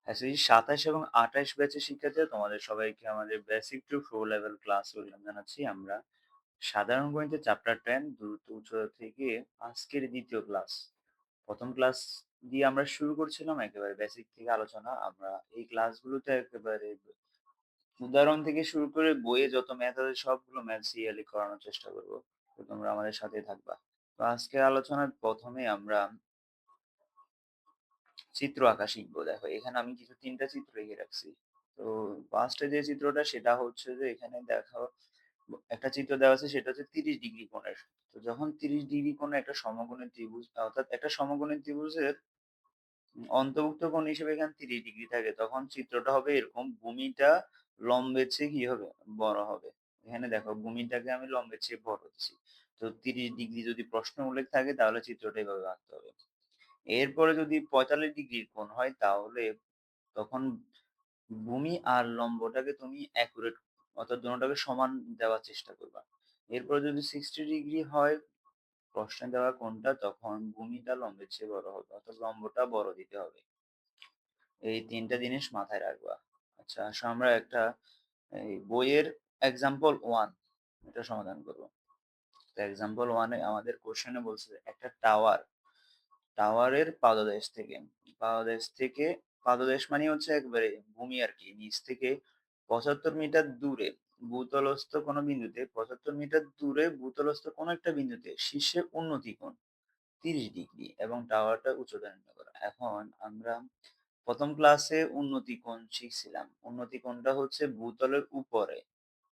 Actually ২৭ এবং ২৮ ব্যাচের শিক্ষার্থীরা তোমাদের সবাইকে আমাদের basic to pro level class welcome জানাচ্ছি। আমরা সাধারণ গণিতের চ্যাপ্টার 10 দ্রুত উচ্চতা থেকে আজকের দ্বিতীয় ক্লাস। প্রথম ক্লাস দিয়ে আমরা শুরু করছিলাম একেবারে বেসিক থেকে আলোচনা। আমরা এই ক্লাসগুলোতে একেবারে উদাহরণ থেকে শুরু করে বইয়ে যত ম্যাথ আছে সবগুলো ম্যাথ সিরিয়ালি করানোর চেষ্টা করব। তো তোমরা আমাদের সাথে থাকবা। তো আজকের আলোচনার প্রথমে আমরা চিত্র আঁকা শিখবো। দেখো এখানে আমি কিছু ৩টা চিত্র এঁকে রাখছি। তো ফার্স্টে যে চিত্রটা সেটা হচ্ছে যে এখানে দেখো একটা চিত্র দেওয়া আছে, সেটা হচ্ছে ৩০ ডিগ্রি কোণের। তো যখন ৩০ ডিগ্রি কোণে একটা সমকোণী ত্রিভুজ, অর্থাৎ একটা সমকোণী ত্রিভুজের অন্তর্ভুক্ত কোণ হিসেবে এখানে ৩০ ডিগ্রি থাকে, তখন চিত্রটা হবে এরকম। ভূমিটা লম্বের চেয়ে কি হবে? বড় হবে। এখানে দেখো ভূমিটাকে আমি লম্বের চেয়ে বড় দিচ্ছি। তো ৩০ ডিগ্রি যদি প্রশ্ন উল্লেখ থাকে তাহলে চিত্রটা এভাবে আঁকতে হবে। এরপরে যদি ৪৫ ডিগ্রির কোণ হয় তাহলে তখন ভূমি আর লম্বটাকে তুমি অ্যাকুরেট, অর্থাৎ দুটোটাকে সমান দেওয়ার চেষ্টা করবা। এরপর যদি ৬০ ডিগ্রি হয় প্রশ্নে দেওয়া কোণটা, তখন ভূমিটা লম্বের চেয়ে বড় হবে, অর্থাৎ লম্বটা বড় দিতে হবে। এই ৩টা জিনিস মাথায় রাখবা। আচ্ছা আসো আমরা একটা এই বইয়ের এক্সাম্পল ১ এটা সমাধান করব। তো এক্সাম্পল 1 এ আমাদের কোশ্চেনে বলছে একটা টাওয়ারের পাদদেশ থেকে পাদদেশ মানে হচ্ছে একবারে ভূমি আর কি, নিচ থেকে ৭৫ মিটার দূরে ভূতলস্থ কোনো বিন্দুতে ৭৫ মিটার দূরে ভূতলস্থ কোনো একটা বিন্দুতে শীর্ষে উন্নতি কোণ ৩০ ডিগ্রি এবং টাওয়ারটার উচ্চতা নির্ণয় করা। এখন আমরা প্রথম ক্লাসে উন্নতি কোণ শিখছিলাম। উন্নতি কোণটা হচ্ছে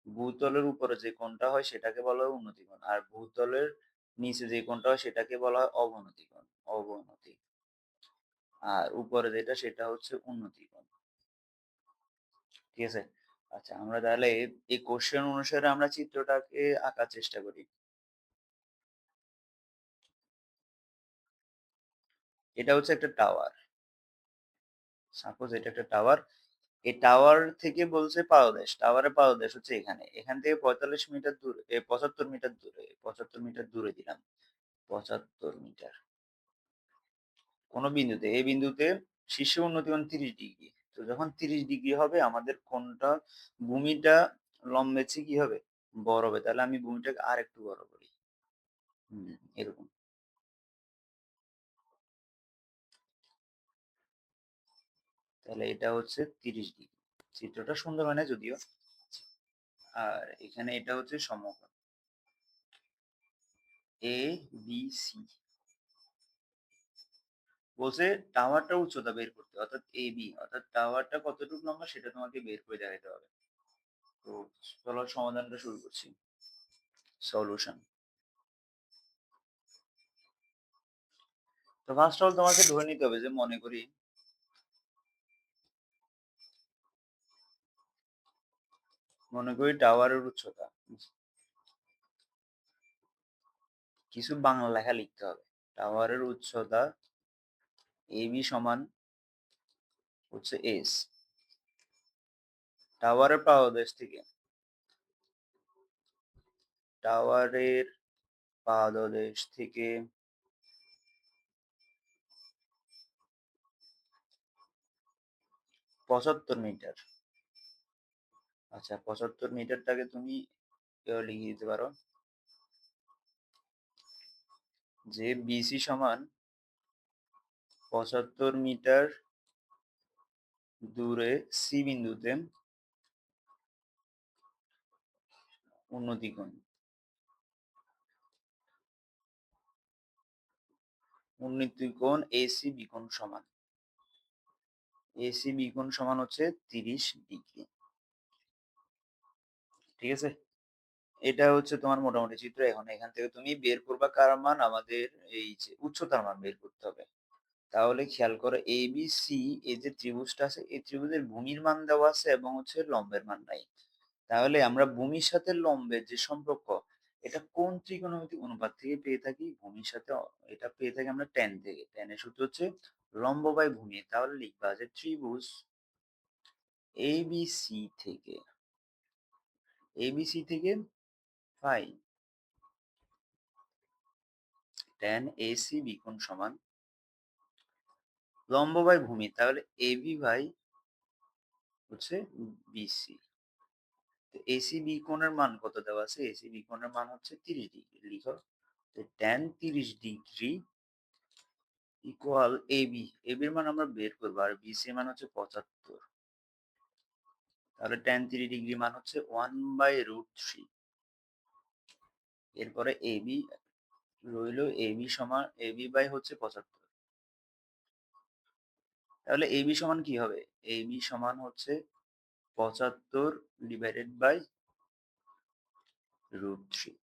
ভূতলের উপরে যে কোণটা হয় সেটাকে বলা হয় উন্নতি কোণ, আর ভূতলের নিচে যে কোণটা হয় সেটাকে বলা হয় অবনতি কোণ। অবনতি। আর উপরে যেটা সেটা হচ্ছে উন্নতি কোণ। ঠিক আছে? আচ্ছা আমরা তাহলে এই কোশ্চেন অনুসারে আমরা চিত্রটাকে আঁকার চেষ্টা করি। এটা হচ্ছে একটা টাওয়ার। সাপোজ এটা একটা টাওয়ার। এই টাওয়ার থেকে বলছে পাদদেশ। টাওয়ারের পাদদেশ হচ্ছে এখানে। এখান থেকে ৪৫ মিটার দূরে, ৭৫ মিটার দূরে, ৭৫ মিটার দূরে দিলাম। ৭৫ মিটার। কোন বিন্দুতে, এই বিন্দুতে শীর্ষে উন্নতি কোণ ৩০ ডিগ্রি। তো যখন ৩০ ডিগ্রি হবে আমাদের কোণটা, ভূমিটা লম্বের চেয়ে কি হবে? বড় হবে। তাহলে আমি ভূমিটাকে আরেকটু বড় করি। এরকম। তাহলে এটা হচ্ছে ৩০ ডিগ্রি। চিত্রটা সুন্দর হয় না যদিও। আর এখানে এটা হচ্ছে সমকোণ এ বি সি। বলছে টাওয়ারটার উচ্চতা বের করতে, অর্থাৎ এ বি, অর্থাৎ টাওয়ারটা কতটুকু লম্বা সেটা তোমাকে বের করে দেখাতে হবে। তো চলো সমাধানটা শুরু করছি। সলিউশন। তো ফার্স্ট অফ অল তোমাকে ধরে নিতে হবে যে মনে করি টাওয়ারের উচ্চতা, কিছু বাংলা লেখা লিখতে হবে। টাওয়ারের উচ্চতা এ বি সমান হচ্ছে এস। টাওয়ারের পাদদেশ থেকে ৭৫ মিটার। আচ্ছা ৭৫ মিটারটাকে তুমি লিখে দিতে পারো যে বিসি সমান ৭৫ মিটার দূরে সি বিন্দুতে উন্নতি কোণ। উন্নতি কোণ এসি বিকোণ সমান, এসি বিকোণ সমান হচ্ছে ৩০ ডিগ্রি। ঠিক আছে? এটা হচ্ছে তোমার মোটামুটি চিত্র। এখন এখান থেকে তুমি বের করবা কার মান? আমাদের এই যে উচ্চতার মান বের করতে হবে। তাহলে খেয়াল করো এ বি সি, এই যে ত্রিভুজটা আছে এই ত্রিভুজের ভূমির মান দেওয়া আছে এবং হচ্ছে লম্বের মান নাই। তাহলে আমরা ভূমির সাথে লম্বের যে সম্পর্ক, এটা কোন ত্রিকোণমিতিক অনুপাত থেকে পেয়ে থাকি? ভূমির সাথে এটা পেয়ে থাকি আমরা ট্যান থেকে। ট্যানের সূত্র হচ্ছে লম্ব বাই ভূমি। তাহলে লিখবা যে ত্রিভুজ এবিসি থেকে পাই ট্যান এসি বিকোণ সমান লম্ব বাই ভূমি। তাহলে এবি বাই হচ্ছে বিসি। এসি বি কোণের মান কত দেওয়া আছে? এসি বি কোণের মান হচ্ছে 30 ডিগ্রি। লিখো tan 30 ডিগ্রি ইকুয়াল এবি। এবির মান আমরা বের করবো, আর বিসি এর মান হচ্ছে 75। তাহলে tan 30 ডিগ্রি মান হচ্ছে 1/√3। এরপরে এবি রইল, এবি সমান এবি বাই হচ্ছে 75। তাহলে এবি সমান কি হবে? এবি সমান হচ্ছে 75 ডিভাইডেড বাই √3।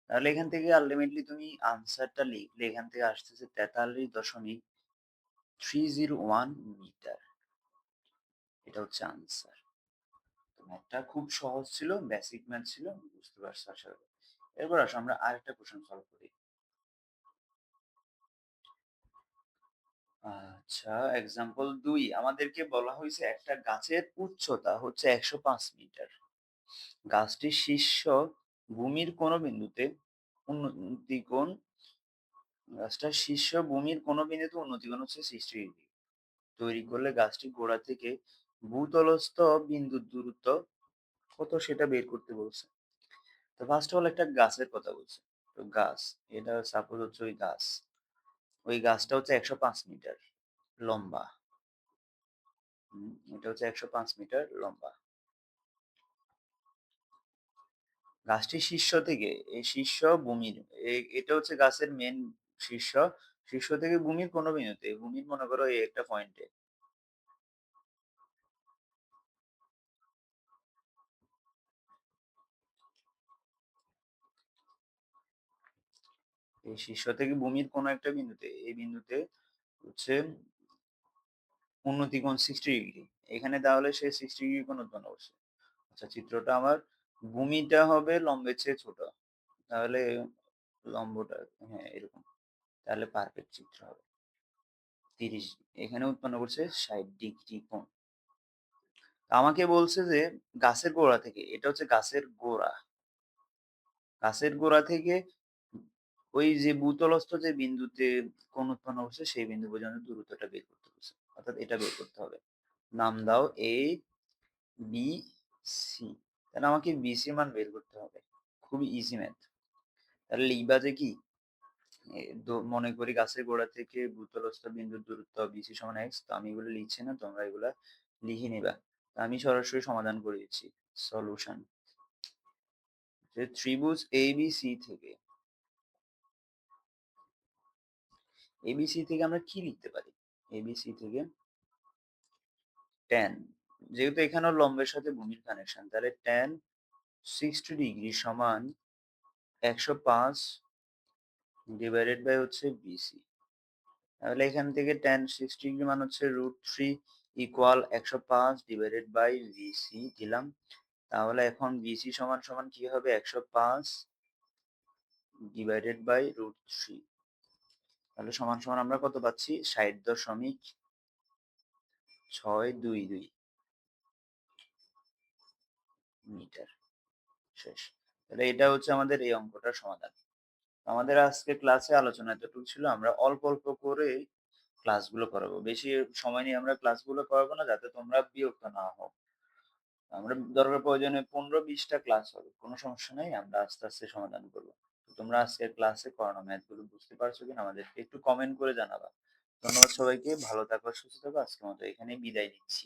তাহলে এখান থেকে আলটিমেটলি তুমি আনসারটা লিখলে এখান থেকে আসতেছে 43.301 মিটার। এটা হচ্ছে আনসার। ম্যাথটা খুব সহজ ছিল, বেসিক ম্যাথ ছিল, বুঝতে পারছো আশা করি। এরপর আসো আমরা আরেকটা কোশ্চেন সলভ করি। আচ্ছা, এক্সাম্পল 2 আমাদেরকে বলা হয়েছে একটা গাছের উচ্চতা হচ্ছে 105 মিটার। গাছটির শীর্ষ ভূমির কোন বিন্দুতে উন্নতিকোণ গাছটার শীর্ষ ভূমির কোন বিন্দুতে উন্নতিকোণ হচ্ছে 60 ডিগ্রি তৈরি করলে গাছটি গোড়া থেকে ভূতলস্থ বিন্দুর দূরত্ব কত সেটা বের করতে বলছে। তো ফার্স্ট অফ অল একটা গাছের কথা বলছে। তো গাছ, এটা সাপোজ হচ্ছে ওই গাছ, ওই গাছটা হচ্ছে 105 মিটার লম্বা। এটা হচ্ছে 105 মিটার লম্বা। গাছটির শীর্ষ থেকে, এই শীর্ষ ভূমির, এটা হচ্ছে গাছের মেন শীর্ষ। শীর্ষ থেকে ভূমির কোন বিন্দুতে, ভূমির মনে করো এই একটা পয়েন্টে, এই শীর্ষ থেকে ভূমির কোন একটা বিন্দুতে, এই বিন্দুতে হচ্ছে উন্নতি কোণ 60 ডিগ্রি। এখানে তাহলে সে 60 ডিগ্রি কোণ উৎপন্ন করছে। আচ্ছা, চিত্রটা আমার ভূমিটা হবে লম্বের চেয়ে ছোট, তাহলে লম্বটা, হ্যাঁ এরকম, তাহলে পারফেক্ট চিত্র হবে। 30 এখানে উৎপন্ন করছে 60 ডিগ্রি কোণ। আমাকে বলছে যে গাছের গোড়া থেকে, এটা হচ্ছে গাছের গোড়া, গাছের গোড়া থেকে ওই যে ভূতলস্থ যে বিন্দুতে কোণ উৎপন্ন করছে সেই বিন্দু পর্যন্ত দূরত্বটা বের করতে বলছে, অর্থাৎ এটা বের করতে হবে। নাম দাও এ বি সি। তাহলে আমাকে বিসি মান বের করতে হবে। খুবই ইজি ম্যাথ। তাহলে লিখবা যে কি, মনে করি গাছের গোড়া থেকে ভূতলস্থ বিন্দুর দূরত্ব বিসি সমান এক্স। তো আমি এগুলো লিখছি না, তোমরা এগুলা লিখে নিবা। আমি সরাসরি সমাধান করে দিচ্ছি। সলিউশন, যে ত্রিভুজ এবিসি থেকে, এবিসি থেকে আমরা কি লিখতে পারি? এবিসি থেকে tan, যেহেতু এখানে লম্বের সাথে ভূমির কানেকশন, তাহলে tan 60 ডিগ্রি সমান 105 ডিভাইডেড বাই হচ্ছে বিসি। তাহলে এখান থেকে tan 60 ডিগ্রি মান হচ্ছে √3 ইকুয়াল 105 ডিভাইডেড বাই বিসি দিলাম। তাহলে এখন বিসি সমান সমান কি হবে? 105 ডিভাইডেড বাই √3। তাহলে সমান সমান আমরা কত পাচ্ছি? 60.622 মিটার। শেষ। তাহলে এটা হচ্ছে আমাদের এই অঙ্কটার সমাধান। আমাদের আজকে ক্লাসে আলোচনা এতটুকু ছিল। আমরা অল্প অল্প করে ক্লাসগুলো করাবো, বেশি সময় নিয়ে আমরা ক্লাসগুলো করাবো না, যাতে তোমরা বিরক্ত না হও। আমরা দরকার প্রয়োজনে 15-20টা ক্লাস হবে, কোনো সমস্যা নাই, আমরা আস্তে আস্তে সমাধান করবো। তোমরা আজকের ক্লাসে করানো ম্যাথগুলো বুঝতে পারছো কিনা আমাদেরকে একটু কমেন্ট করে জানাবা। ধন্যবাদ সবাইকে, ভালো থাকো, সুস্থ থাকো। আজকের মতো এখানেই বিদায় নিচ্ছি।